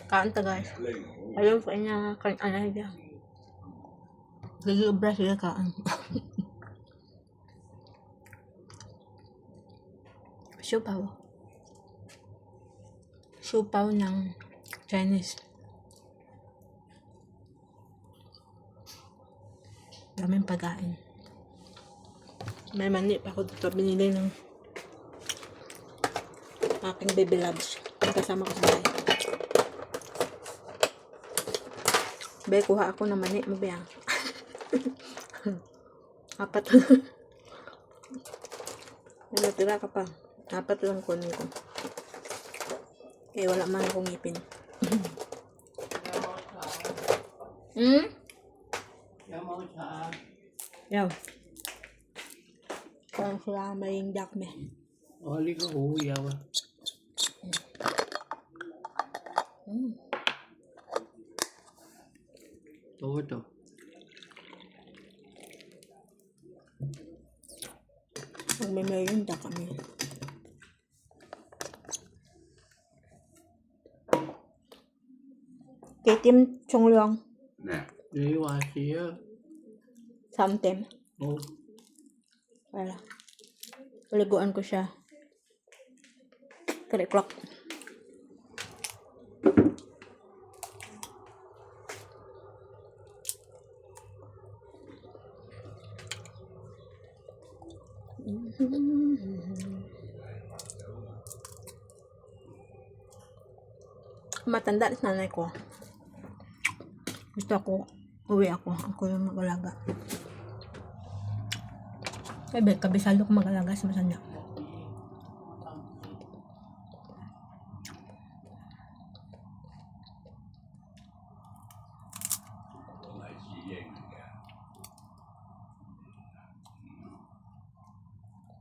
Kain ta guys. Ayun sa inya kan anay dia. Gigi ubra sila kaan. Siupaw. Siupaw ng Chinese. Daming pagkain. May mani pa ako dito binili ng aking baby loves. Kasama ko sa bahay. Be, kuha ako ng mani mo ba? Apat. May natira ka pa. Apat lang kunin ko. Eh, wala man akong ngipin. Yaw. Kung sila may dak me. Oli ka huyaw. Toto. Pag may mayroon dak kami. Kitim chung luang. Nè. Đi qua xíu. Sometimes. Oh. Wala. Paliguan ko siya. 3 o'clock. Matanda na nanay ko. Gusto ko, uwi ako. Ako yung mag-alaga. Sabi, kabisado ko mag-alaga sa masanya.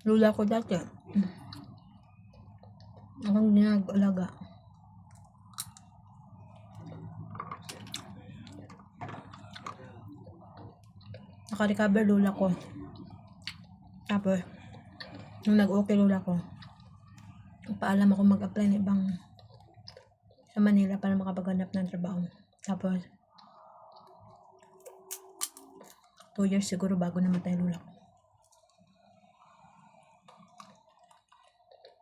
Lula ko dati. Akong ginag-alaga. Naka-recover lula ko. Tapos, nung nag-okay lula ko, paalam ako mag-apply ng ibang sa Manila para makapaghanap ng trabaho. Tapos, 2 years siguro bago namatay lula ko.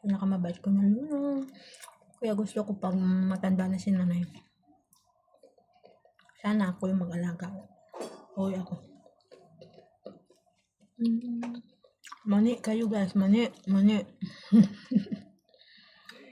Pinakamabait ko na lula. Kaya gusto ko pag matanda na si nanay. Sana ako yung mag-alaga. Uy ako. Mani kayo guys. Mani.